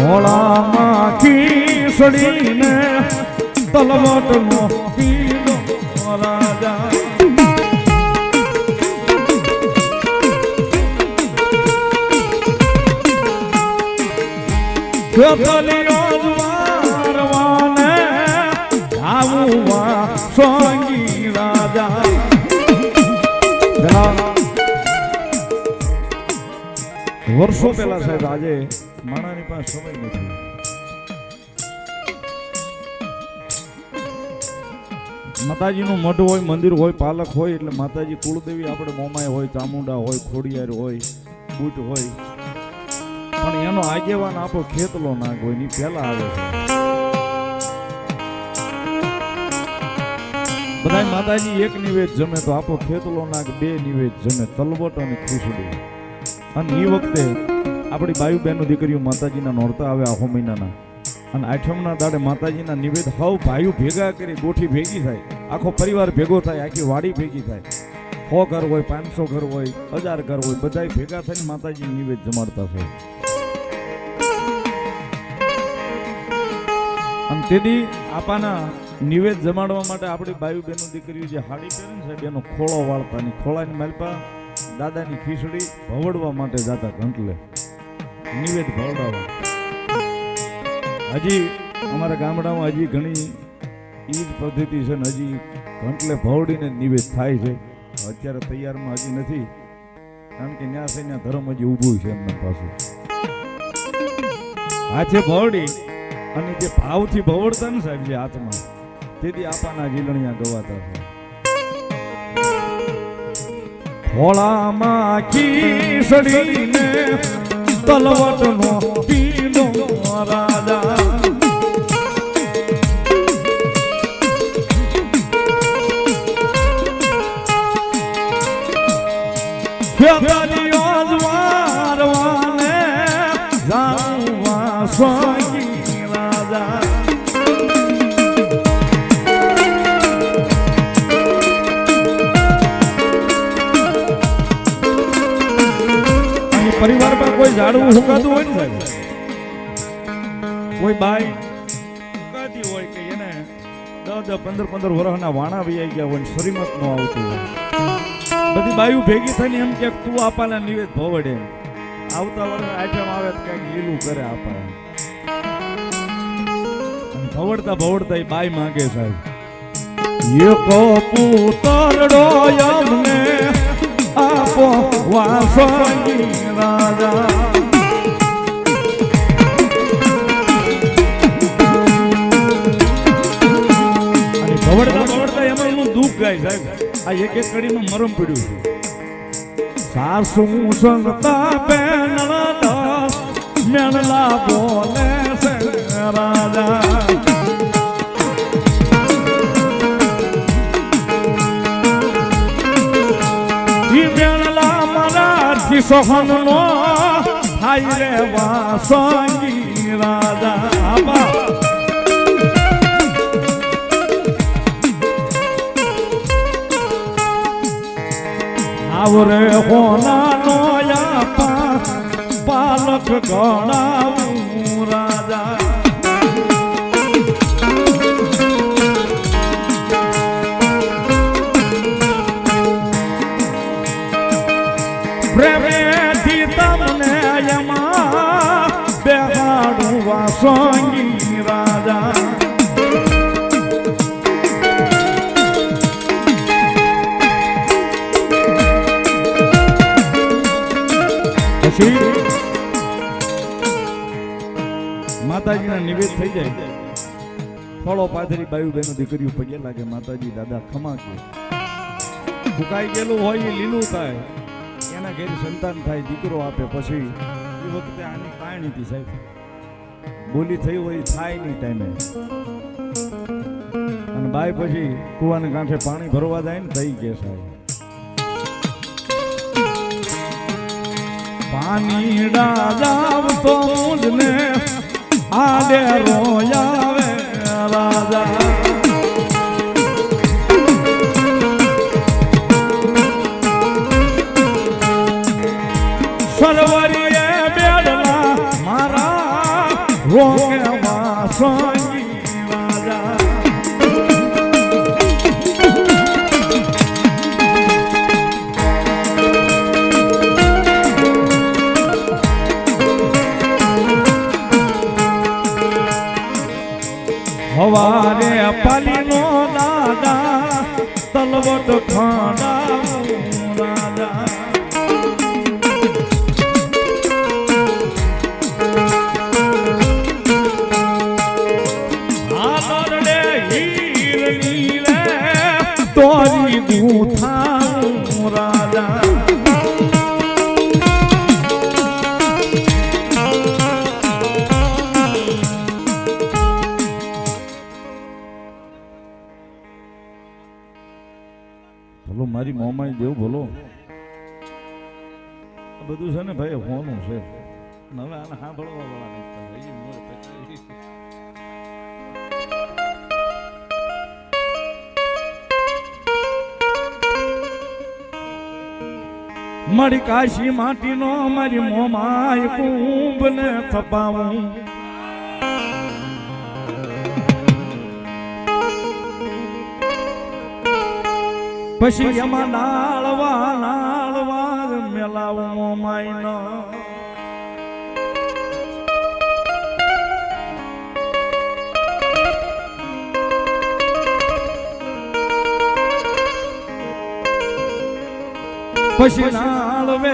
ભોળામાં ખીસડીને તલવટનો કીધો રાજા દ્વારવાને આવું સોંગી રાજા વર્ષો પહેલા સાહેબ આજે માણાની પાસે સમય નથી માતાજીનું મઢ હોય મંદિર હોય પાલક હોય એટલે માતાજી કુળદેવી આપણે મોમાય હોય ચામુંડા હોય ખોડિયાર હોય બુટ હોય પણ એનો આગેવાન આપણો ખેતલો નાગ હોય ની પહેલા આવે છે બધા માતાજી એક નિવેદ જમે તો આપણો ખેતલો નાગ બે નિવેદ જમે તલવટ અને ખીચડી અને એ વખતે આપણી બાયુ બહેનો દીકરીઓ માતાજીના નોરતા આવે આખો મહિનાના અને આઠમના દાડે માતાજીના નિવેદ હવ ભાઈઓ ભેગા કરી ગોઠી ભેગી થાય આખો પરિવાર ભેગો થાય આખી વાડી ભેગી થાય 100 ઘર હોય 500 ઘર હોય 1000 ઘર હોય બધા ભેગા થઈને માતાજી નિવેદ જમાડતા છે અને તેથી આપાના નિવેદ જમાડવા માટે આપણી બાયુ બહેનો દીકરીઓ જે હાડી પહેરે ને સાહેબ એનો ખોળો વાળતાની ખોળાની માલપા દાદાની ખીચડી ભવડવા માટે જતા ઘંટલે નિવેદ ભવડાવવા હજી અમારા ગામડામાં હજી ઘણી ઈ જ પદ્ધતિ છે ને હજી ઘંટલે ભવડીને નિવેદ થાય છે અત્યારે તૈયારમાં હજી નથી કારણ કે ન્યા છે ત્યાં ધર્મ હજી ઊભું છે એમના પાસે હાથે ભવડી અને જે ભાવથી ભવડતા ને સાહેબ જે હાથમાં તેથી આપાના જીલણિયા ગવાતા છે ભોળામાં ખીસડીને તલવટનો કીધો રાજા દ્વારવાને જાવા સોંગી રાજા પરિવારમાં કોઈ ઝાડવું હુકાતું હોય ને સાહેબ કોઈ બાઈ હુકાતી હોય કે એને 10-15 વર્ષના વાણા વૈયા ગયા હોય શ્રીમત નો આવતું હોય બધી બાયું ભેગી થઈને એમ કે તું આપાના નિવેદ ભવડે આવતા વર્ષે આઠમ આવે તો કઈક લીલું કરે આપા ભવડતા ભવડતા એ બાઈ માંગે સાહેબ એકો પુતરડો અમને આપો વાસોગી રાજા અને ભવડતા ભવડતા એમાં એનું દુઃખ ગાય સાહેબ આ એક એક કડીમાં મરમ પડ્યું છે સાસુ સંગતા પેનળા મેણલા બોલે છે રાજા સોહનનો હાય રે વાસંગી રાજા આવરે હોનાનો યાપા પાલક ગણાવું રાજા પ્રેમેથી તમને યમા બેહાડું વાસંગી રાજા પછી માતાજીના નિવેદ થઈ જાય ફળો પાથરી બાયુ બહેનો દીકરીઓ પગે લાગે માતાજી દાદા ખમા કે ફૂકાઈ ગયેલું હોય એ લીલું થાય એના ઘેર સંતાન થાય દીકરો આપે પછી એ વખતે આની કાયણી હતી સાહેબ બોલી થઈ હોય થાય નહીં ટાઈમે અને બાય પછી કુવાને કાંઠે પાણી ભરવા જાય ને થઈ ગયા સાહેબ પાણી ડાજાવ તો મુજને આડે રોયાવે રાજા સર્વરીએ બેડલા મારા રોકેમાં સોંગી રાજા હવારે પાલીનો દાદા તલવટ ખાડા રાજા આદરડે હીરની રે તોરી ગૂંથા રાજા બોલો મારી મોમાઈ જેવું બોલો બધું છે ને ભાઈ હોનું છે હવે આને સાંભળવા વાળા નહીં મારી કાશી માટીનો મારી મોમાઈ કુંભ ને થપાવું પછી એમાં નાળવા મેલાવું મોમાઈ નો પછી નાળવે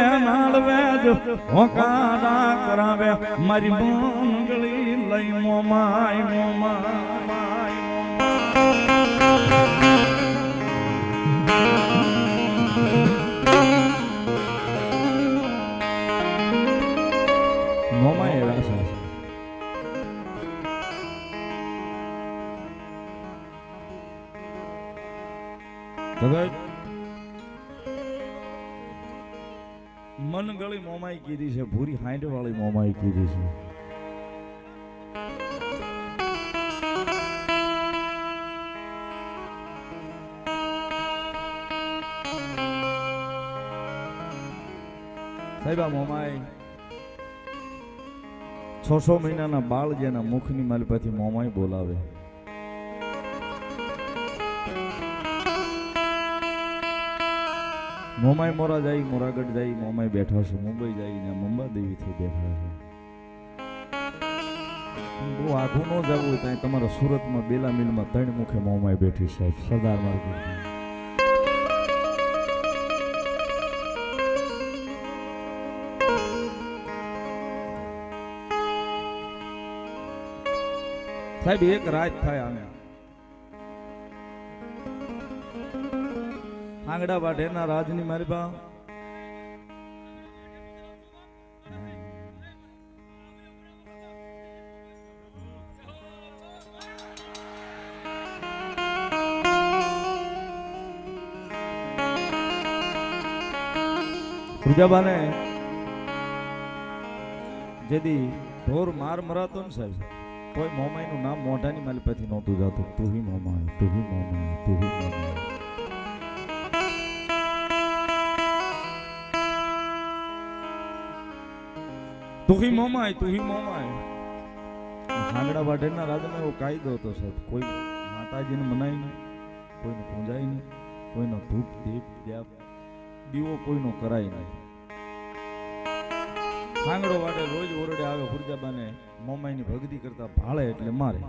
જ હોકારા કરાવે મારી મંગળી લઈ મોમાઈ મોમાઈ એવા છે મન ગળી મોમાઈ કીધી છે ભૂરી હાંડ વાળી મોમાઈ કીધી છે સાહેબા મોમાઈ 600 મહિનાના બાળ જેના મુખની માલપાથી મોમાઈ બોલાવે મોમાઈ મોરા જાય મોરાગઢ જાય મોમાઈ બેઠા છે મુંબઈ જાય ને મુંબા દેવીથી બેઠા છે બહુ આઘું ન જવું હોય ત્યાં તમારા સુરતમાં બેલા મિલમાં 3 મુખે મોમાઈ બેઠી છે સરદાર માર્કેટ સાહેબ એક રાત થાય આને આંગડા વાઢેના રાજની મારી બા સુજાબાને જેદી ઢોર માર મરાતો ને સાહેબ કોઈ મોમાઈ નું નામ મોઢાની માલપેથી નહોતું જાતું તું હી મોમાઈ તું હી મોમાઈ તું હી મોમાઈ તું હી મોમાઈ તું હી મોમાઈ હાંગડા વાઢેરના રાજમાં એવો કાયદો હતો સાહેબ કોઈ માતાજીને મનાય નહીં કોઈને પૂજાય નહીં કોઈનો ધૂપ દીપ દીવો કોઈનો કરાય નહીં હાંગડો વાડે રોજ ઓરડે આવે હુરજાબાને મોમાઈની ભક્તિ કરતા ભાળે એટલે મારે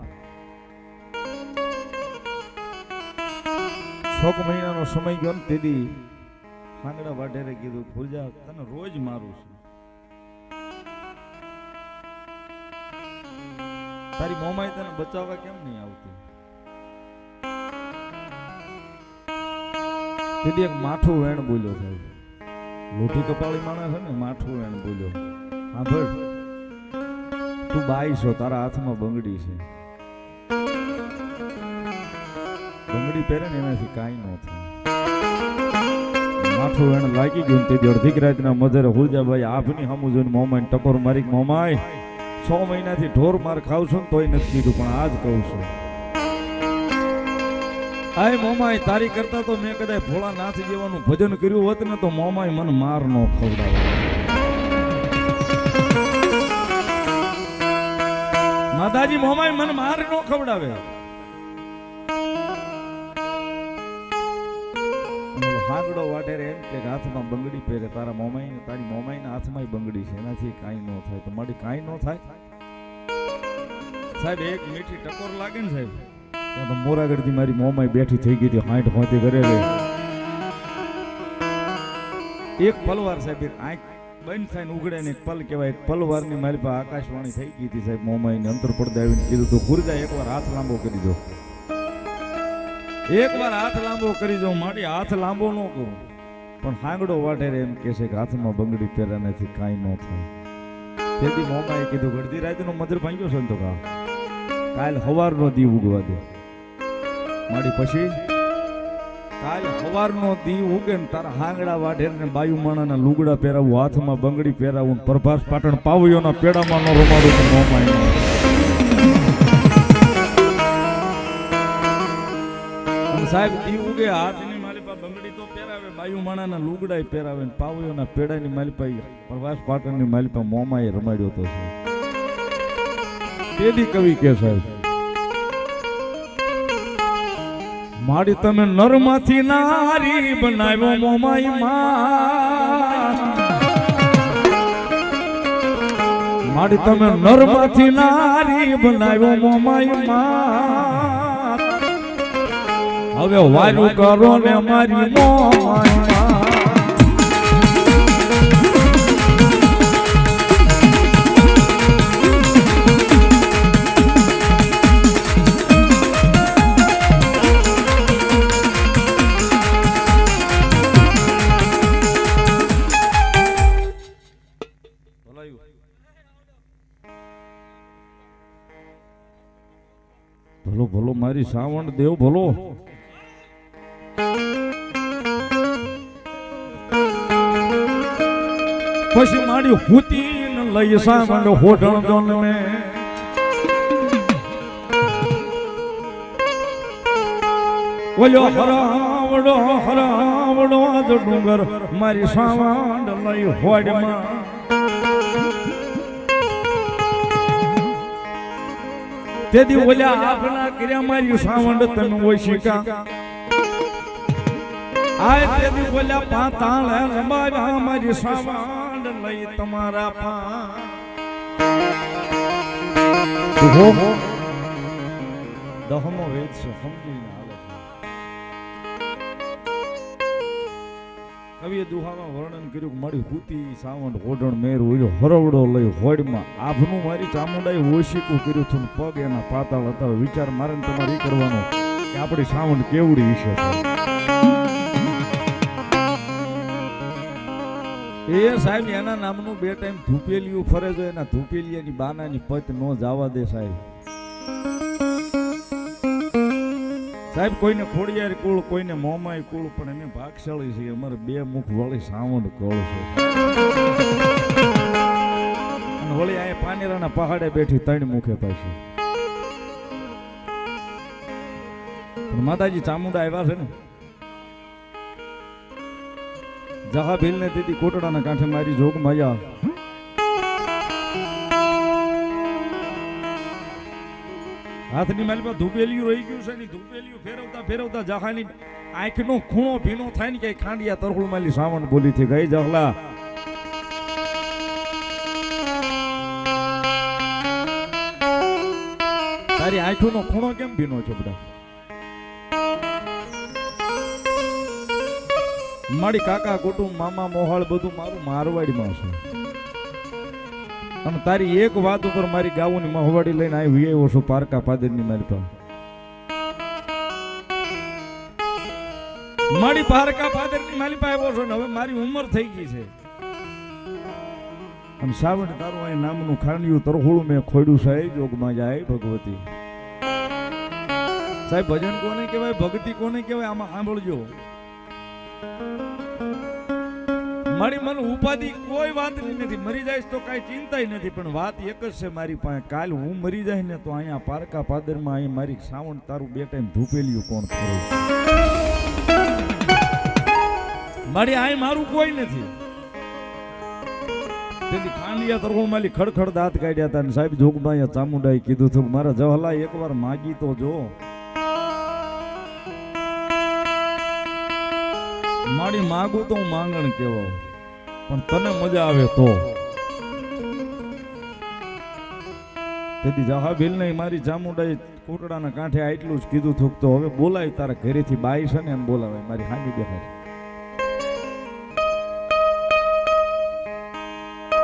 6 મહિનાનો સમય ગયો ને તેથી હાંગડા વાઢેરે કીધું હુરજા તને રોજ મારું છું તારી મોમાઈ તને બચાવવા કેમ નહીં આવતી તેથી એક માઠું વેણ બોલ્યો સાહેબ લોઠી કપાળી માણસ છે ને માઠું વેણ બોલ્યો હા ભાઈ તું બાઈ છો તારા હાથમાં બંગડી છે બંગડી પહેરે ને એનાથી કાંઈ ન થાય માઠું વેણ લાગી ગયું તેથી અડધીક રાતના મધરે હુરજાભાઈ આપની સામું જોઈને મોમાઈ ટકોર મારી મોમાઈ 6 મહિનાથી ઢોર માર ખાવ છું તોય નથી કીધું પણ આજ કહું છું આય મોમાઈ તારી કરતા તો મેં કદાચ ભોળાનાથ જેવાનું ભજન કર્યું હોત ને તો મોમાઈ મને માર નો ખવડાવે માતાજી મોમાય મને માર નો ખવડાવે. હાંગડો વાટેરે એમ કે હાથમાં બંગડી પહેરે, તારા મોમાઈ તારી મોમાઈના હાથમાં બંગડી છે, એનાથી કાંઈ ન થાય. તો મારી કાંઈ ન થાય સાહેબ. એક મીઠી ટકોર લાગે ને સાહેબ, ત્યાં તો મોરાગઢથી મારી મોમાઈ બેઠી થઈ ગઈ હતી, 60 હોતી ઘરે રહી. એક પલવાર સાહેબ, એક આંખ બંધ થાય ને ઉઘડે ને એક પલ કહેવાય, એક પલવારની મારી પાસે આકાશવાણી થઈ ગઈ હતી સાહેબ. મોમાઈને અંતર પડદા આવીને કીધું તું ખુરજા એકવાર હાથ લાંબો કરી દો, એકવાર હાથ લાંબો કરી દો. મારી હાથ લાંબો ન કરું, પણ હાંગડો વાટેરે એમ કે છે કે હાથમાં બંગડી પહેરાનાથી કાંઈ ન થાય. તેથી મોમાએ કીધું ગળદી રાતનો મધર ભાંગ્યો છે ને તો કાલ હવારનો દી ઉગવા દે મારી. પછી કાલ હવારનો દી ઉગે ને તારા હાંગડા વાઢેર ને બાયુ માણાના લુગડા પહેરાવું, હાથમાં બંગડી પહેરાવું, પ્રભાસ પાટણ પાવયોના પેડામાં નો રમાડું તો મોમાઈ. સાહેબ દી ઉગે હાથની મારી પાસે બંગડી તો પહેરાવે, બાયુ માણાના લુગડા પહેરાવે, પાવયોના પેડાની મારી પાસે પ્રભાસ પાટણની મારી પાસે મોમાએ રમાડ્યો તો છે. તેથી કવિ કે સાહેબ મારી તમે નરમાંથી નારી બનાવ્યો મોમાઈ માં, મારી તમે નરમાંથી નારી બનાવ્યો મોમાઈ માં. હવે વાયુ કરો ને મારી મોમાઈ માં. ભલો ભલો મારી સાવણ દેવ ભલો. પછી મારી હુતી લઈ સાવણ હોઢણ દોન મે, ઓલો હરાવડો હરાવડો ડુંગર મારી સાવણ લઈ હોડમાં. તેથી ઓલા આપના કર્યા મારી સાવંડ તન ઓશિકા, આ તેથી ઓલા પાતાળ રમાવ્યા મારી સાવંડ લઈ તમારા પા. દહમો વેદ છે સમજીને હાલે છે. કવિએ દુહામાં વર્ણન કર્યું કે મારી હુતી સાવંડ હોડણ મેર ઓળ્યો હરવડો લઈ હોડમાં. આભનું મારી ચામુંડાએ ઓશિકું કર્યું હતું, પગ એના પાતાળ હતા. વિચાર મારે તમારે એ કરવાનો કે આપણી સાવંડ કેવડી વિશે છે. એ સાહેબ એના નામનું 2 ટાઈમ ધૂપેલિયું ફરે છે, એના ધૂપેલિયાની બાનાની પત ન જવા દે સાહેબ. સાહેબ કોઈને ખોડિયાર કુળ, કોઈને મોમાઈ કુળ, પણ એને ભાગશાળી છે. અમારે 2 મુખ વાળી સાવંડ કળ છે. અને વળી આ પાનેરાના પહાડે બેઠી 3 મુખે પાછી. પણ માતાજી ચામુંડા આવ્યા છે ને, જહા ભીલ ને દીદી કોટડાના કાંઠે મારી જોગ માયા. હાથની મારી પાસે ધૂપેલિયું રહી ગયું છે ને, ધૂપેલિયું ફેરવતા ફેરવતા જહાની આંખનો ખૂણો ભીનો થાય ને કે ખાંડિયા તરહુલ માલી સાવણ બોલી થી ગઈ. જહલા તારી આંખનો ખૂણો કેમ ભીનો છે બધા? મારી કાકા કુટુંબ મામા મોહાળ બધું મારું મારવાડીમાં છે, અને તારી એક વાત ઉપર મારી ગાઉની મહવાડી લઈને આવી આવ્યો છું પારકા પાદરની મારી પાસે. મારી પારકા પાદરની મારી પાસે આવ્યો છો ને હવે મારી ઉંમર થઈ ગઈ છે, અને સાવણ તારું અહીં નામનું ખાંડિયું તરહોળું મેં ખોડ્યું સાહેબ. જોગમાં જાય ભગવતી સાહેબ. ભજન કોને કહેવાય, ભક્તિ કોને કહેવાય, આમાં સાંભળજો. મારી મને ઉપાધિ કોઈ વાત નથી, મરી જાય તો કઈ ચિંતા નથી, પણ વાત એક જ છે મારી પાસે. કાલ હું મરી જાય ને તો અહીંયા પારકા પાદરમાં અહીં મારી સાવણ તારું 2 ટાઈમ ધૂપેલિયું કોણ કરે? મારી અહીં મારું કોઈ નથી. તેથી ખાણ આમલિયા તરફોમાલી ખડખડ દાંત કાઢ્યા હતા ને સાહેબ જોગમાયા ચામુંડાએ કીધું હતું મારા જહલા એકવાર માગી તો જો મારી માગું તો હું માંગણ કેવો પણ તને મજા આવે તો તેથી જહાબીલ ને મારી ચામુંડાએ કોટડાના કાંઠે આટલું જ કીધું હતું તો હવે બોલાય તારા ઘરેથી બાઈ છે ને એમ બોલાવે મારી હામી બેઠા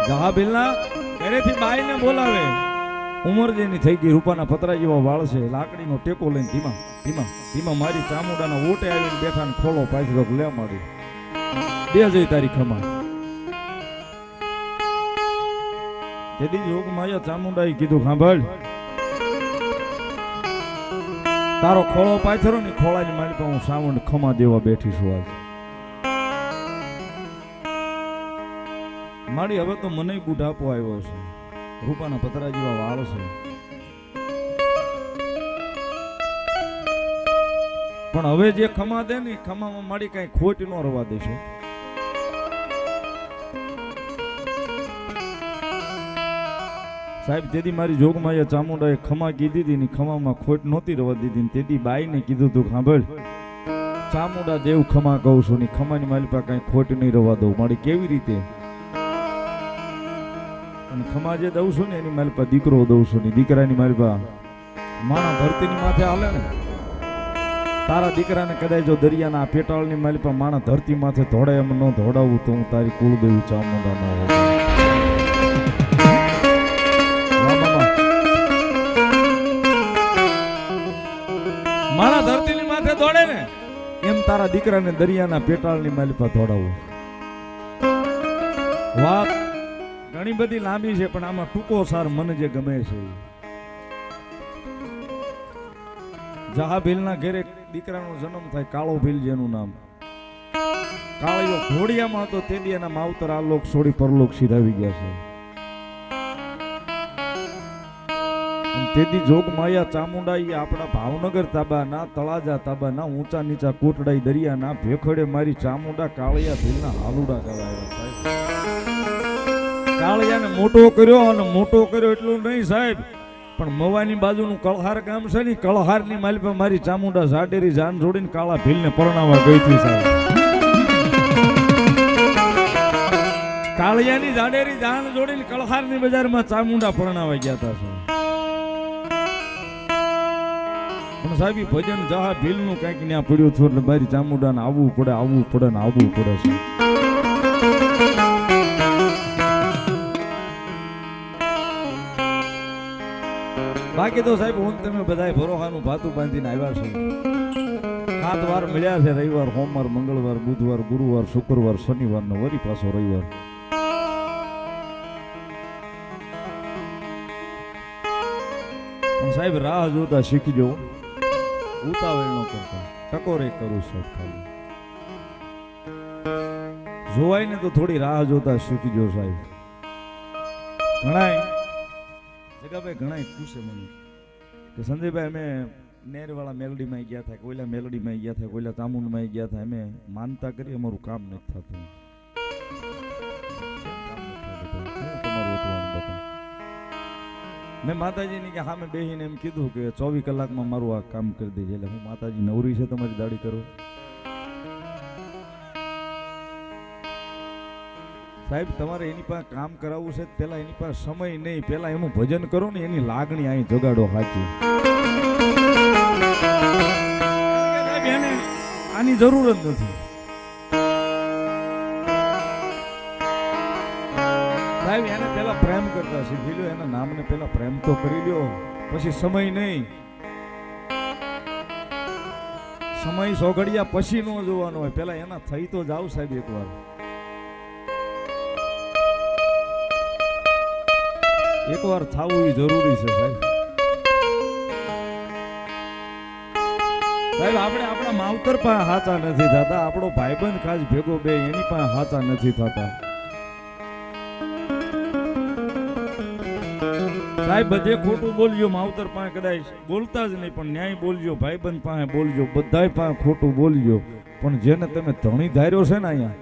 જહાબીલના ઘરેથી બાઈને બોલાવે ઉંમર જેની થઈ ગઈ રૂપાના પતરા જેવા વાળ છે લાકડીનો ટેકો લઈને ધીમા ધીમા ધીમા મારી ચામુંડાના ઓટે આવીને બેઠા ને ખોલો પાછો લે મારી બે જઈ તારી ખમા તેથી જોગ માયા ચામુંડાએ કીધું સાંભળ તારો ખોળો પાથરો ને ખોળાની મારી પાસે હું સાવણ ખમા દેવા બેઠી છું આજ મારી હવે તો મને બુઢાપો આવ્યો છે રૂપાના પતરા જેવા વાળ છે પણ હવે જે ખમા દે ને ખમામાં મારી કઈ ખોટ ન રવા દેશે સાહેબ તેથી મારી જોગમાયા ચામુંડાએ ખમા કીધી હતી ને ખમામાં ખોટ નહોતી રવા દીધી તેથી બાઈને કીધું તું સાંભળ ચામુંડા દેવ ખમા કહું છું ને ખમાની મારી પાસે કઈ ખોટ નહીં રવા દઉં મારી કેવી રીતે ખમા જે દઉં છું ને એની મારી પાસે દીકરો દઉં છું ને દીકરાની મારી પાસે માણા ધરતીની માથે હાલે ને તારા દીકરાને કદાચ જો દરિયાના પેટાળની મારી પાસે માણા ધરતી માથે ધોડાય એમ ન ધોડાવું તો હું તારી કુળદેવી ચામુંડા ન હોઉં માણા ધરતીની માથે દોડે ને એમ તારા દીકરાને દરિયાના પેટાળની મારી પાસે ધોડાવું વાત ઘણી બધી લાંબી છે પણ આમાં ટૂંકો સાર મને જે ગમે છે જહાભીલના ઘેરે દીકરાનો જન્મ થાય કાળો ભીલ જેનું નામ કાળિયો ઘોડિયામાં હતો તે દી એના માવતર આ લોક છોડી પરલોક સીધાવી ગયા છે તેથી જોગ માયા ચામુંડા એ આપણા ભાવનગર તાબા ના તળાજા તાબા ના ઊંચા નીચા કોટડાઈ દરિયા ના ભેખડે મારી ચામુંડા કાળિયા ભીલના હાલુડા કરાવ્યા સાહેબ કાળિયાને મોટો કર્યો અને મોટો કર્યો એટલું નહીં સાહેબ પણ મવાની બાજુનું કળહાર ગામ છે ને કળહારની માલ પર મારી ચામુંડા ઝાડેરી જાન જોડીને કાળા ભીલને પરણાવવા ગઈ હતી સાહેબ કાળિયાની ઝાડેરી જાન જોડીને કળહારની બજારમાં ચામુંડા પરણાવવા ગયા હતા પણ સાહેબ ભજન જહા ભીલનું કંઈક ત્યાં પડ્યું હતું એટલે મારી ચામુંડાને આવવું પડે ને આવવું પડે છે બાકી તો સાહેબ હું તમે બધાય ભરોહાનું ભાતું બાંધીને આવ્યા છો 7 વાર મળ્યા છે રવિવાર સોમવાર મંગળવાર બુધવાર ગુરુવાર શુક્રવાર શનિવાર ને વરી પાછો રવિવાર સાહેબ રાહ જોતા શીખજો ઉતાવળ ન કરતા ટકોરે કરું સાહેબ ખાલી જોવાય ને તો થોડી રાહ જોતા શીખજો સાહેબ જગાભાઈ ઘણા પૂછે મને કે સંજયભાઈ અમે નેરવાળા મેલડીમાં ગયા હતા કોઈલા મેલડીમાં ગયા હતા કોઈલા ચામુંડમાં ગયા હતા અમે માનતા કરી અમારું કામ નથી થતું મેં માતાજીને કે સામે બેહીને એમ કીધું કે 24 કલાકમાં મારું આ કામ કરી દેજે એટલે હું માતાજી નવરી છે તમારી દાડી કરો સાહેબ તમારે એની પાસે કામ કરાવવું છે પેલા એની પાસે સમય નહીં પેલા એનું ભજન કરો ને એની લાગણી અહીં જગાડો સાચી આની જરૂર જ નથી સાહેબ એને પેલા પ્રેમ કરતા શીખી લ્યો એના નામને પેલા પ્રેમ તો કરી લ્યો પછી સમય નહીં સમય સોગડિયા પછી નો જોવાનો હોય પેલા એના થઈ તો જાવ સાહેબ એકવાર થવું એ જરૂરી છે સાહેબ આપણે આપણા માવતર પાસે હાચા નથી થતા આપણો ભાઈબંધ ખાસ ભેગો બે એની પાસે હાચા નથી થતા સાહેબ બધે ખોટું બોલજો માવતર પાસે કદાચ બોલતા જ નહીં પણ ન્યાય બોલજો ભાઈબંધ પાસે બોલજો બધાય પાસે ખોટું બોલજો પણ જેને તમે ધણી ધાર્યો છે ને અહીંયા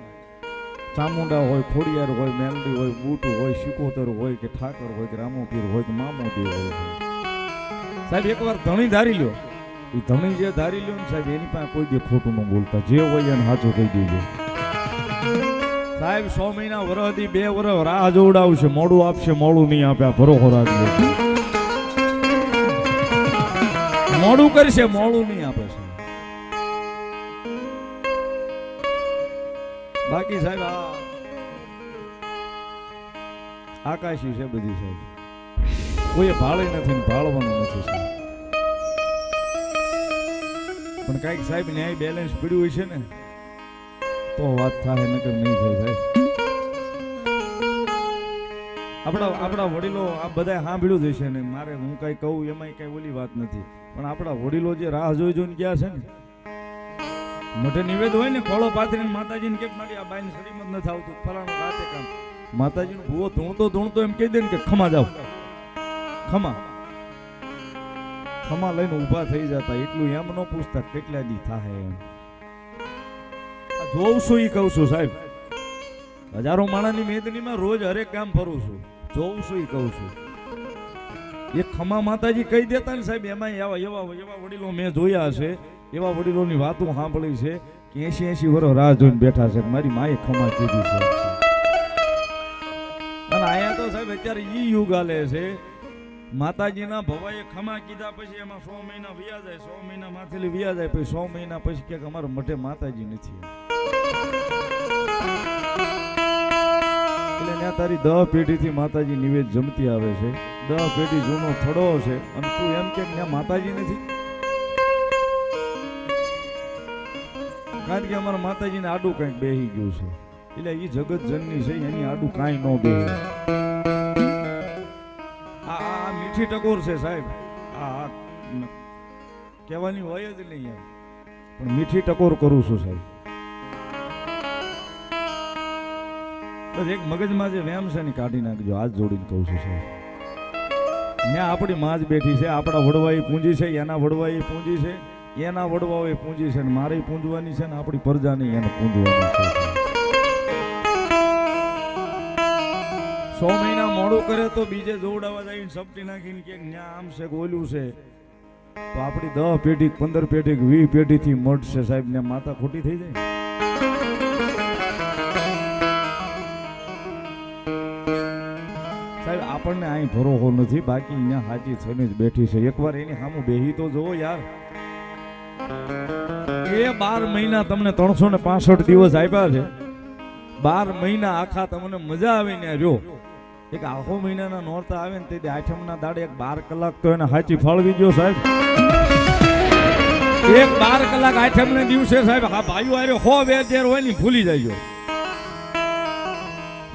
ચામુંડા હોય, ખોડિયાર હોય, મેલડી હોય, બુટુ હોય, શિકોતર હોય કે ઠાકર હોય કે રામોપીર હોય કે મામોદેવ હોય સાહેબ, એકવાર ધણી ધારી લ્યો. એ ધણી જે ધારી લ્યો ને સાહેબ એની પાસે કોઈ દે ખોટું ન બોલતા, જે હોય એને સાચું કહી દેજો સાહેબ. 6 મહિના વરહદી 2 વરહ રાહ જોવડાવશે, મોડું આપશે, મોડું નહીં આપે, આ ભરોસો રાખજો. મોડું કરશે, મોડું નહીં આપે છે. બાકી સાહેબ આકાશી છે બધી સાહેબ, કોઈ ભાળે નથી ને ભાળવાનું નથી સાહેબ. પણ કઈક સાહેબ ન્યાય બેલેન્સ પડ્યું હોય છે ને તો વાત થાય, નકર નહીં થાય સાહેબ. આપણા વડીલો આ બધા સાંભળ્યું જ હશે ને, મારે હું કઈ કહું એમાં કઈ ઓલી વાત નથી, પણ આપણા વડીલો જે રાહ જોઈને ગયા છે ને, મોઢે નિવેદ હોય ને ખોળો પાથરીને માતાજીને કે મારી આ બાઈને શરીરમાં નથી આવતું ફલાણું રાતે કામ, માતાજીનો ભૂવો ધૂણતો એમ કહી દે ને કે ખમા જાવ, ખમા લઈને ઊભા થઈ જતા. એટલું એમ ન પૂછતા કેટલા દી થાય એમ. જોઉં છું એ કહું છું સાહેબ, હજારો માણાની મેદનીમાં રોજ હરેક કામ ફરું છું, જોઉં છું એ કહું છું. એ ખમા માતાજી કહી દેતા ને સાહેબ, એમાં એવા વડીલો મેં જોયા હશે, એવા વડીલોની વાતો સાંભળી છે કે 80 વર્ષ રાહ જોઈને બેઠા છે, મારી માએ ખમા કીધી છે. અને આયા તો સાહેબ અત્યારે ઈ યુગ હાલે છે, માતાજીના ભવાએ ખમા કીધા પછી એમાં 100 મહિના વ્યા જાય, 100 મહિના માથેલી વ્યા જાય, પછી 100 મહિના પછી ક્યાંક અમારા મઠે માતાજી નથી. એટલે ત્યાં તારી 10 પેઢીથી માતાજી નિવેદ જમતી આવે છે, 10 પેઢી જૂનો થડો છે, અને તું એમ કે ત્યાં માતાજી નથી. કારણ કે અમારા માતાજીને આડું કંઈક બેહી ગયું છે, એટલે એ જગત જનની છે, એની આડું કાંઈ ન બેહે. આ મીઠી ટકોર છે સાહેબ, આ કહેવાની હોય જ નહીં એમ, પણ મીઠી ટકોર કરું છું સાહેબ. બસ એક મગજમાં જે વેમ છે ને કાઢી નાખજો, હાથ જોડીને કહું છું સાહેબ. ત્યાં આપણી માં જ બેઠી છે, આપણા વડવાઈ પૂંજી છે, એના વડવાઈ પૂંજી છે, એના વડવાઓએ પૂંજી છે, ને મારે પૂંજવાની છે, ને આપણી પ્રજાની એને પૂંજવાની છે. 100 મહિના મોડું કરે તો બીજે જોડાવા જાય, સપટી નાખીને કે ન્યા આમ છે ઓલું છે, તો આપણી 10 પેઢી 15 પેઢી 20 પેઢીથી મળશે સાહેબ, ને માતા ખોટી થઈ જાય. સાહેબ આપણને અહીં ભરોસો નથી, બાકી અહીંયા હાજી થઈને જ બેઠી છે. એકવાર એની સામું બેહી તો જોવો યાર. એ 12 મહિના તમને 365 દિવસ આપ્યા છે, 12 મહિના આખા તમને મજા આવે ને રહ્યો. એક આખો મહિનાના નોરતા આવે ને તે આઠમના દાડે એક 12 કલાક તો એને હાચી ફળવી ગયો સાહેબ. એક 12 કલાક આઠમને દિવસે સાહેબ હા ભાઈઓ આરે હો વેર જેર હોય ને ભૂલી જાય.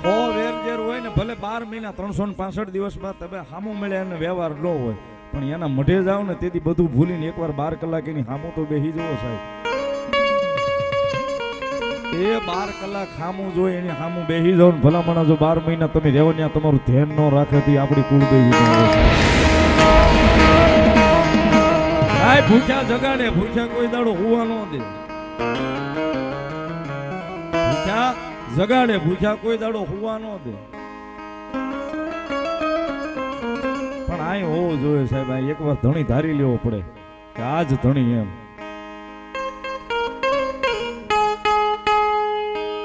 હો વેર જેર હોય ને ભલે 12 મહિના 365 દિવસમાં તમે હામું મળે અને વ્યવહાર ન હોય, પણ એના મઢે જાવ ને તેથી બધું ભૂલીને એકવાર 12 કલાક એની હામું તો બેહી જવો સાહેબ. એ 12 કલાક હામું જોઈ એની હામું બેહી જાવ ને ભલામણા જો 12 મહિના તમે રહેવો ત્યાં તમારું ધ્યાન ન રાખે તો આપણી કુળદેવી ભાઈ ભૂખ્યા જગાડે, ભૂખ્યા કોઈ દાડો હુવા ન દે. ભૂખ્યા જગાડે, ભૂખ્યા કોઈ દાડો હુવા ન દે. પણ આ હોવો જોઈએ સાહેબ, આ એકવાર ધણી ધારી લેવો પડે કે આ જ ધણી એમ.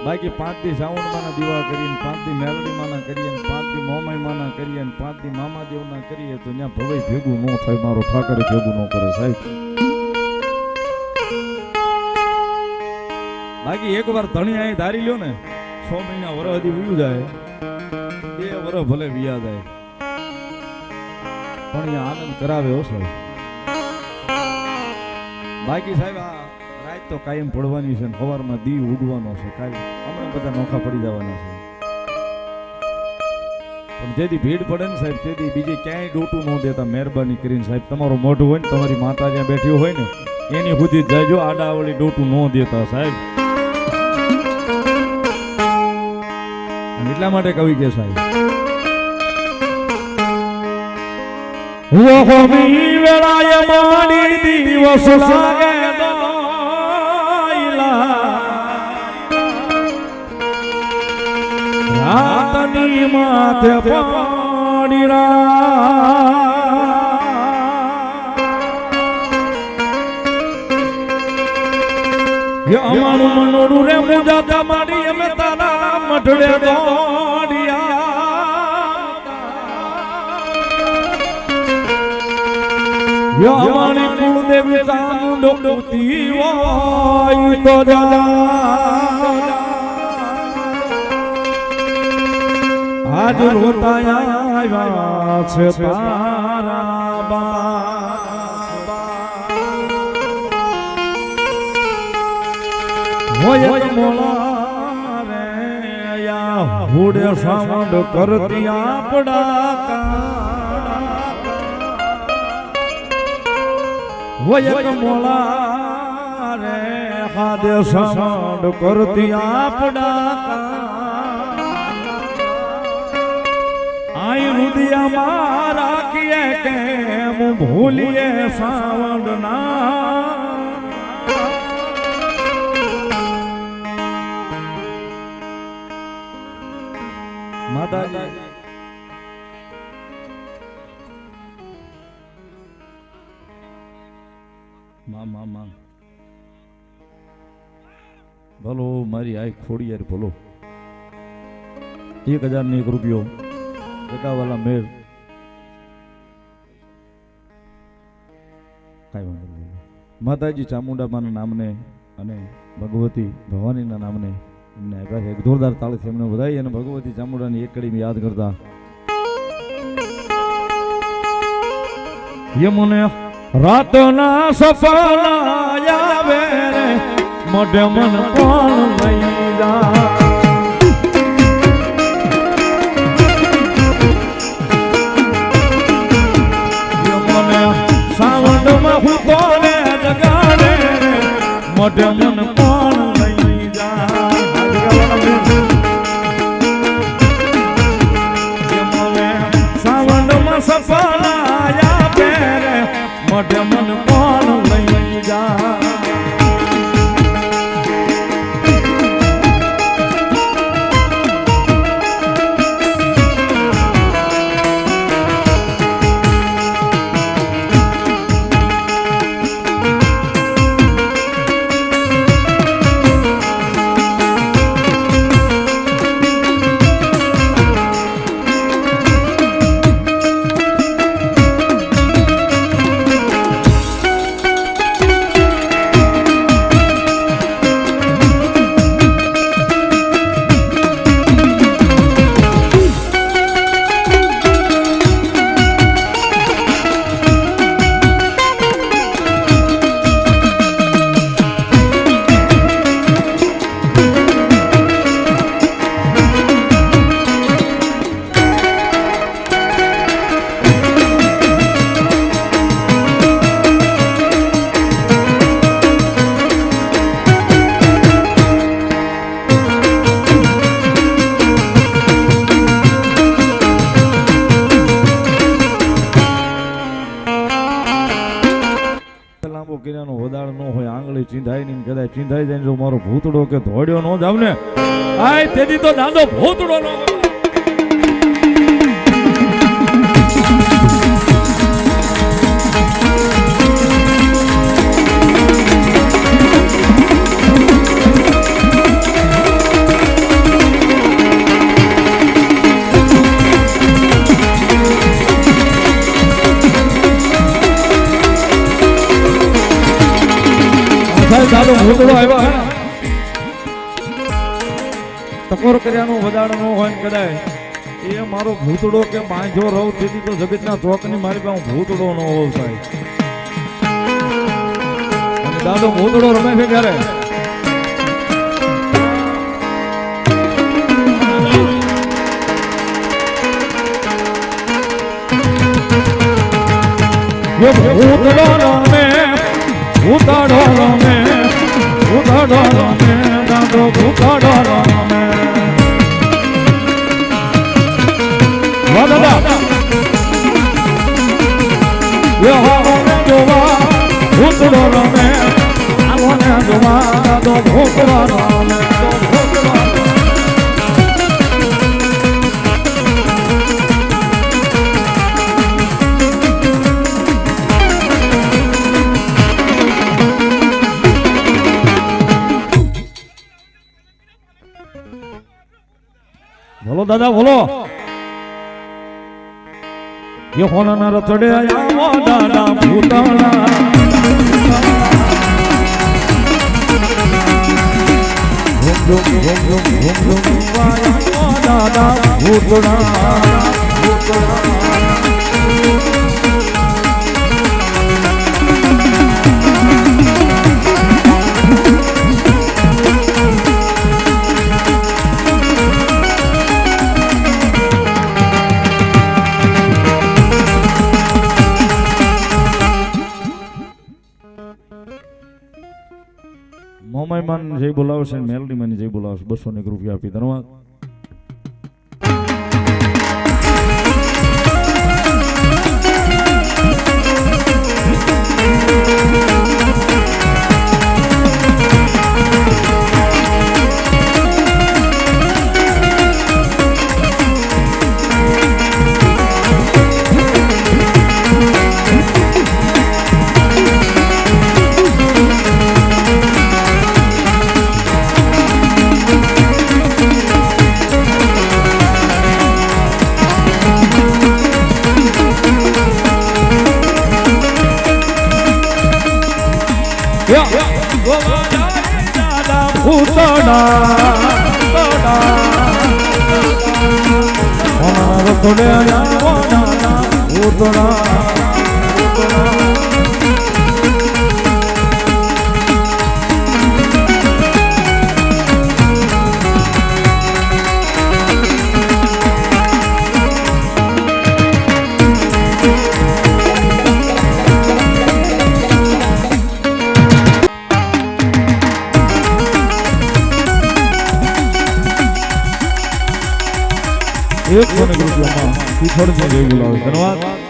બાકી 5 દી શ્રાવણ માના દીવા કરીને, 5 દી મેલડી માના કરીએ, 5 દી મોમાઈ માના કરીએ, 5 દી મામાદેવ ના કરીએ તો ત્યાં ભવાઈ ભેગું ન થાય, મારો ઠાકર ભેગું ન કરે સાહેબ. બાકી એકવાર ધણી અહીં ધારી લ્યો ને, 6 મહિના વરહ હજી વીયું જાય, 2 વરહ ભલે વિયા જાય, પણ એ આનંદ કરાવે હો સાહેબ. બાકી સાહેબ આ રાત તો કાયમ પડવાની છે, સવારમાં દી ઉગવાનો છે, કાયમ હમણાં બધા નોખા પડી જવાના છે. પણ જેથી ભીડ પડે ને સાહેબ તેથી બીજે ક્યાંય ડોટું ન દેતા, મહેરબાની કરીને સાહેબ. તમારું મોઢું હોય ને, તમારી માતા જ્યાં બેઠી હોય ને એની સુધી જાયજો, આડાવળી ડોટું ન દેતા સાહેબ. એટલા માટે કવિ કે સાહેબ હોમી વેળાએ મારી દિવસ લાગે માથે પાડી અમારું મનોડું રે મુજાતા મારી અમે તારા મઢડે દોડિયા અમારી કુળદેવી ચામુંડો કુતી હોય તો આજ રોતા આવ્યા છે તારા બા હોય મોલા રે યા હુડે સામંડ કરતી આપડા હોય મોલા રે હાદે સામંડ કરતી આપડા આઈ રુદિયા માં રાખીએ કેમ ભૂલીએ સાવંડ ના માતાજી મા ભલો મારી આઈ ખોડી યાર ભલો 1001 રૂપિયો જગાવાલા મેર કાંઈ વાંધો નહીં માતાજી ચામુંડામાના નામને અને ભગવતી ભવાનીના નામને એમને આપ્યા છે એક જોરદાર તાળીથી એમને વધાઈ અને ભગવતી ચામુંડાની એક કડી યાદ કરતા યમુને રાતના સપના આવે રે મોઢે મન પણ લઈ જા સાવંડમાં હું કોને જગાડે મોઢે મન પણ લઈ જા સાવંડમાં સપના આપે રે મોઢે મન પણ લઈ જા ચિંધાઈ નહીં કદાચ ચિંધાઈ જાય જો મારો ભૂતડો કે ધોડ્યો નો જાવ ને આય તેથી તો દાદો ભૂતડો નો દાદો ભૂતડો આવ્યો ટકોર કર્યાનું વધાડ નો હોય કદાચ એ મારો ભૂતડો કે બાંધો રહું તેથી તો જગતના ચોકની મારી પાસે ભૂતડો નો હોવ થાય દાદો ભૂતડો રમે છે ત્યારે ભૂતડો રમે ભૂતડો રમે ભૂતડો રમે દાદો ભૂતડો રમે વાહ દાદા યહોવાને જોવા ભૂતડો રમે આવોને જોવા દાદો ભૂતડો રમે બોલો દાદા બોલો ये होना रतड़े आया दादा भूताना घूम आया दादा भूतड़ा મોમાઈ માન જય બોલાવશે મેલડી માની જય બોલાવશે 200 રૂપિયા આપી ધન્યવાદ થોડે एक सोने के रुपया पिछड़ से जय बोलावे धन्यवाद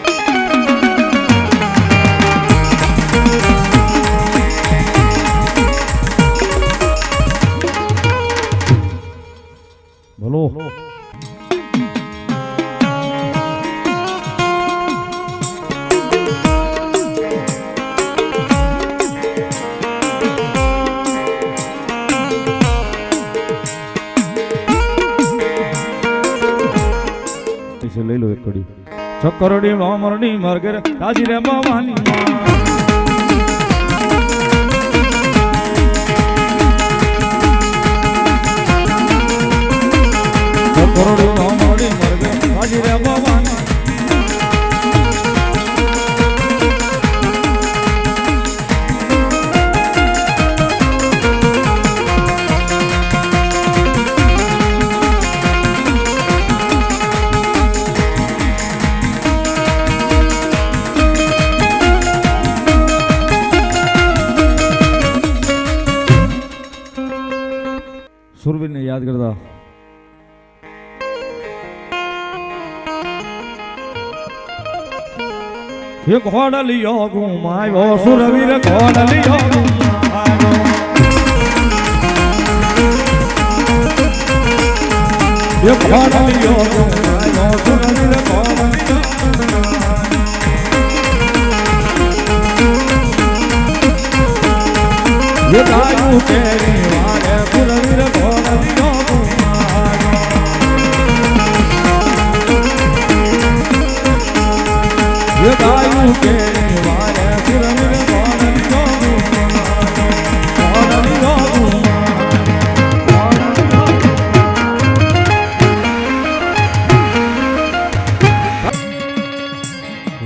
बोलो લઈ લો એક કડી ચક્કરડી મામરણી મરગર તાજી રે ભવાની ચક્કરડી મામરણી મરગર તાજી રે ભવાની सुरवीर ने याद करता ये घोड़ा लियो घुमायो सुरवीर घोड़ा लियो घुमायो ये घोड़ा लियो घुमायो सुरवीर घोड़ा लियो ये गायू तेरी वाले सुरवीर घोड़ा लियो घुमायो ये गायू तेरी वाले सुरवीर घोड़ा लियो घोड़ा लियो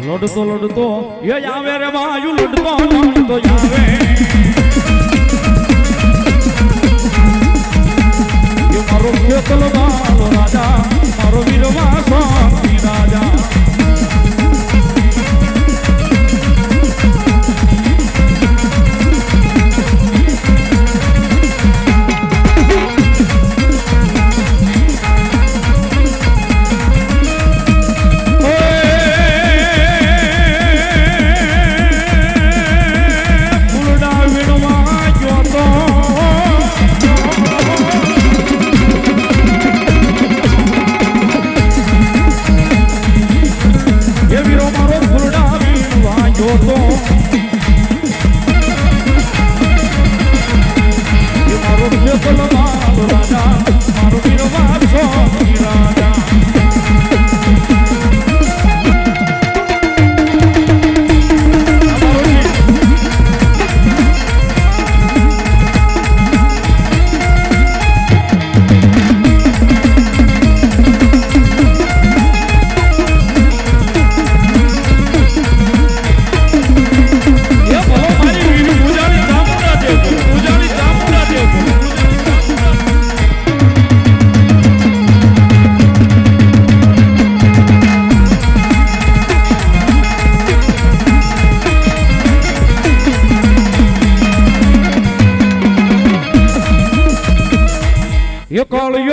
लड़तो लड़तो ये जावे रे वायु लड़तो लड़तो जावे मारो खेतल बालो राजा मारो वीरवा स्वामी राजा राजा मारो वीरवा स्वामी राजा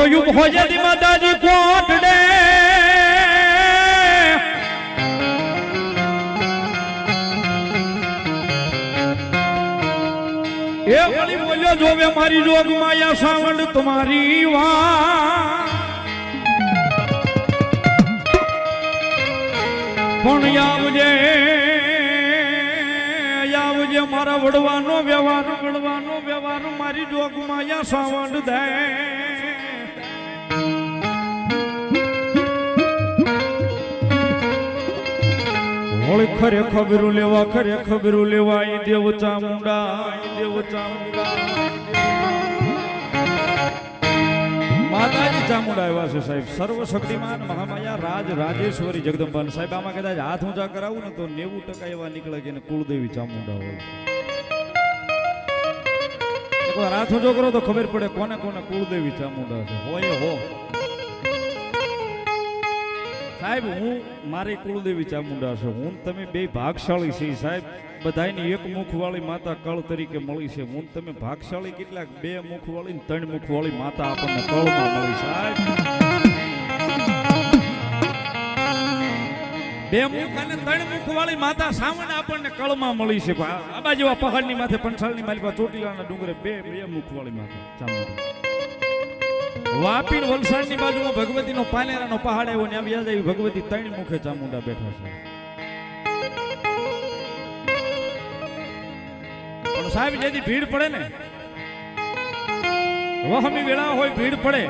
જોયું ભોજેથી માતાજી કોટડે એ વળી બોલ્યો જોવે મારી જોગ માયા સાવંડ તમારી વાત પણ આવજે મારા વડવાનો વ્યવહાર મારી જોગ માયા સાવંડ દે હોળી ખરે ખબરું લેવા ઈ દેવ ચામુંડા માતાજી ચામુંડા આવ્યા છે સાહેબ સર્વશક્તિમાન મહામાયા રાજેશ્વરી જગદંબા સાહેબ આમાં કદાચ હાથ ઊંચા કરાવું ને તો 90% એવા નીકળે કે કુળદેવી ચામુંડા હોય એકવાર હાથ ઊંચો કરો તો ખબર પડે કોને કોને કુળદેવી ચામુંડા છે હોય હો સાહેબ હું મારી કુળદેવી ચામુંડા છે હું તમે બે ભાગશાળી છીએ સાહેબ બધાયની એક મુખવાળી માતા કળ તરીકે મળી છે હું તમે ભાગશાળી કેટલાક બે મુખવાળી ને ત્રણ મુખવાળી માતા આપણને કળમાં મળી સાહેબ બે મુખ અને ત્રણ મુખવાળી માતા સાવંડ આપણને કળમાં મળી છે આ બાજુ આ પહાડની માથે પંચાળની માલિકા ચોટીલાના ડુંગરે બે મુખવાળી માતા ચામુંડા વાપી વલસાડની બાજુમાં ભગવતીનો પાનેરાનો પહાડ આવ્યો ને યાદ આવી ભગવતી ત્રણ મુખે ચામુંડા બેઠા છે પણ સાહેબ જેથી ભીડ પડે ને વહમી વેળા હોય ભીડ પડે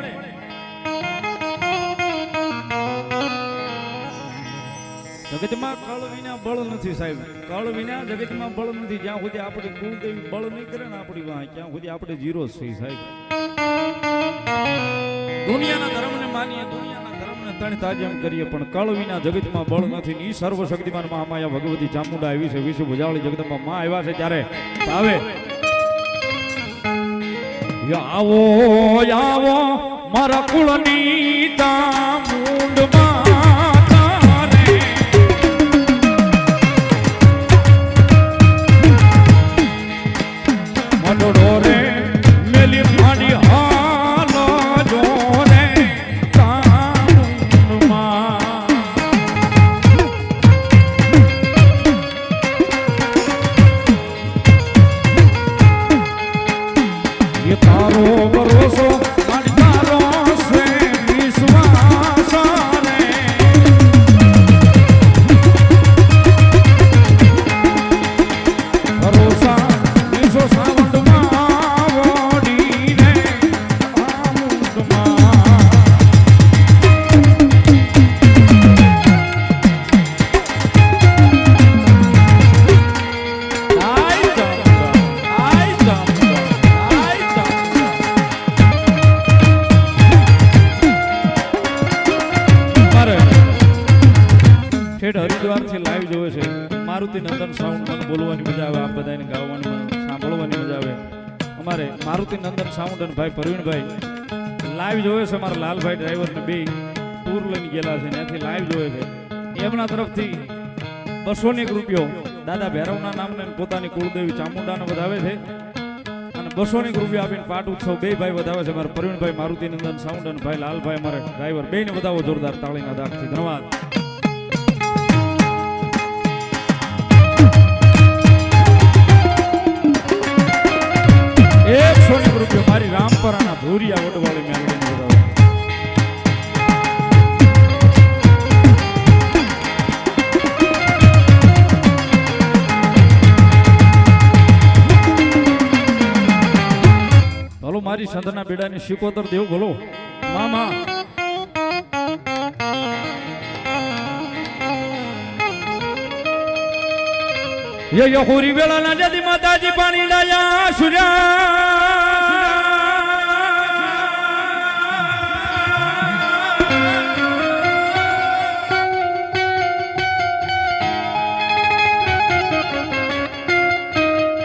જગતમાં કળ વિના બળ નથી સાહેબ કળ વિના જગતમાં બળ નથી જ્યાં સુધી આપણે કુળદેવી બળ નહીં કરે ને આપણી વાહ ત્યાં સુધી આપણે જીરો છે સાહેબ દુનિયાના ધર્મને માનીએ દુનિયાના ધર્મને તણ તાજમ કરીએ પણ કળ વિના જગતમાં બળ નથી ની સર્વશક્તિમાન મહામાયા ભગવતી ચામુંડા આવી છે વિશ્વ ભુજાવળી જગદંબા માં આવ્યા છે ત્યારે આવે આવો મારા કુળની ચામુંડમાં રે મેલી માડી હાલો જો રે ચામુંડમાં એ તારો ભરોસો તારો સે વિશ્વાસ રે ભરોસા વિશ્વાસ હરિદ્વારથી લાઈવ જોવે છે મારુતિ નંદન સાઉન્ડ મને બોલવાની મજા આવે આપ બધાને ગાવાની સાંભળવાની મજા આવે અમારે મારુતિ નંદન સાઉન્ડ અને ભાઈ પ્રવીણભાઈ લાઈવ જોવે છે અમારા લાલભાઈ ડ્રાઈવર ને બે ટૂર લઈને ગયેલા છે ત્યાંથી લાઈવ જોવે છે એમના તરફથી 201 રૂપિયો દાદા ભૈરવના નામને પોતાની કુળદેવી ચામુંડાને વધાવે છે અને 201 રૂપિયા આપીને પાટ ઉત્સવ બે ભાઈ વધાવે છે મારા પ્રવીણભાઈ મારુતિ નંદન સાઉન્ડ અને ભાઈ લાલભાઈ અમારે ડ્રાઈવર બેને વધાવો જોરદાર તાળીના દાખથી ધન્યવાદ રૂપિયો મારી રામપરાના ભૂરિયા વડવાળી મેળવીને વધાવો ભલો મારી સંતના બેડાની શિકોતર દેવ ભલો મામા યે હોરી વેળાના જદી માતાજી પાણી લાયા સુર્યા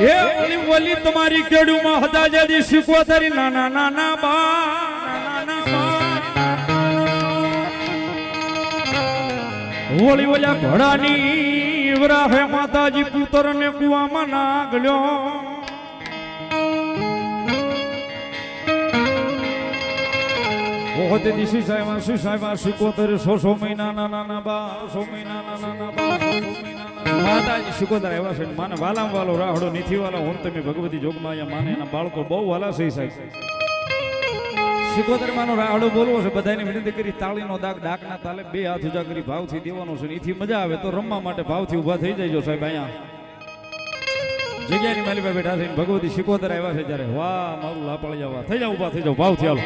એ ઓલી ઓલી તમારી કેડુમાં હતા જદી શીખોતરી નાના બા ઓલી ઓલા ઘોડાની વરાહે માતાજી પુત્ર ને કુવામાં નાગલ્યો ઓહતે દિશી સાહેબ શ્રી સાહેબ 75 મહિના નાના બા 100 મહિના નાના બા માતાજી શિકોતર આવ્યા છે માને વાલામ વાલો રાહડો નીથી વાલો હું તમે ભગવતી જોગમાયા માને એના બાળકો બહુ વાલા છે સાહેબ શિકોતર માનો રાહડો બોલવો છે બધાને વિનંતી કરી તાળીનો દાગ ડાકના તાલે બે હાથ ઉજા કરી ભાવથી દેવાનો છે નીથી મજા આવે તો રમવા માટે ભાવથી ઊભા થઈ જજો સાહેબ અહીંયા જગ્યાની માલી બેઠા થઈને ભગવતી શિકોતર આવ્યા છે જ્યારે વાહ મારું લાપળી જવા થઈ જાવ ઊભા થઈ જાવ ભાવથી હાલો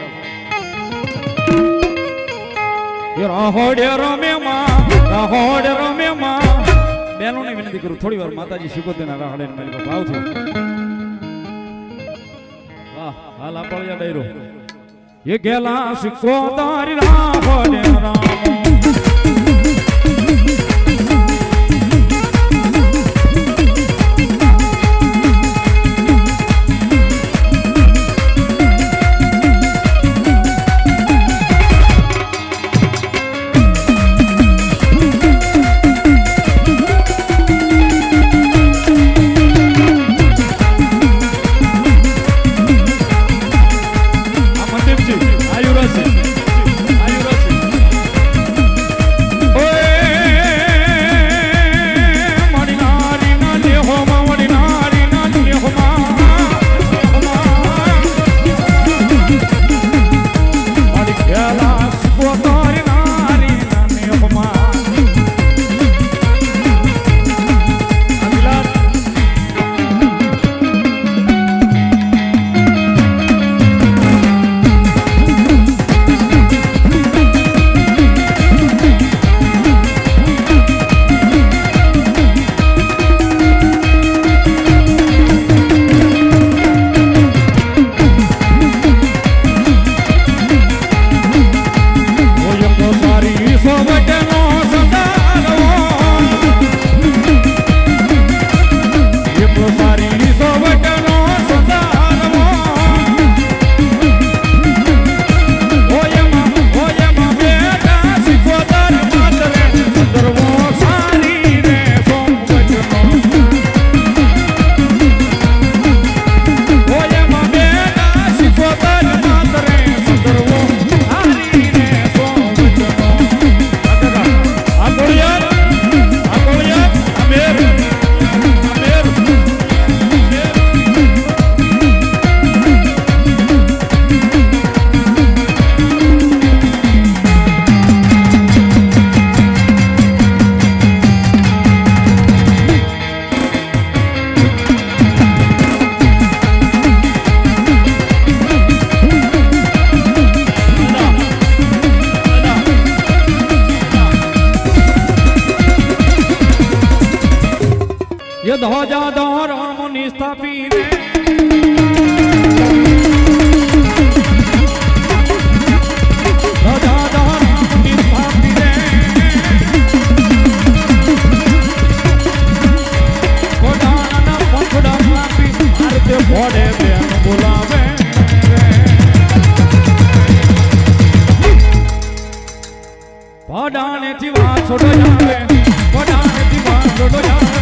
રાહોડે રમે માં બેનોને વિનંતી કરું થોડી વાર માતાજી શિકોતરના રાહડે મારી ભાવથી વાહ હાલ લાપળિયા ડાયરો ये गेला सिकोतारी राहोडे रामो ये ध्वजाधर मुनि स्थापी रे ध्वजाधर मुनि स्थापी रे कोडाना पंखड़ा मापी आरते भोड़े बेन बुलावे पडाने थी बात छोड़ो जावे पडाने थी बात छोड़ो जावे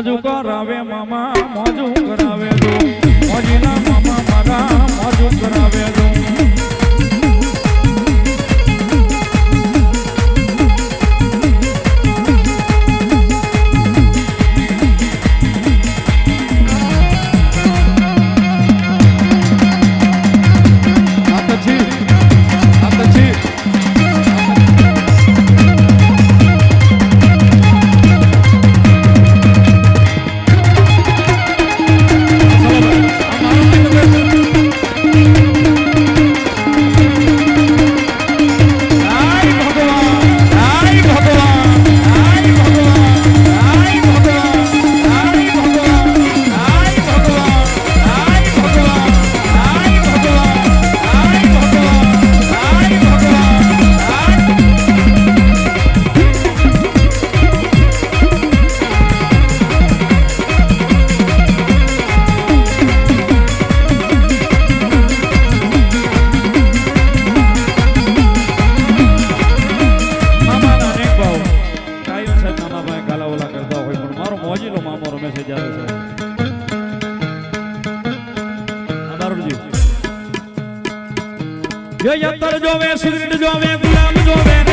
મોજું કરાવે મામા મોજું કરાવે જો મોજીના મામા મારા મોજું કરાવે જો યંતર જોવે સિગરેટ જોવે ગુલામ જોવે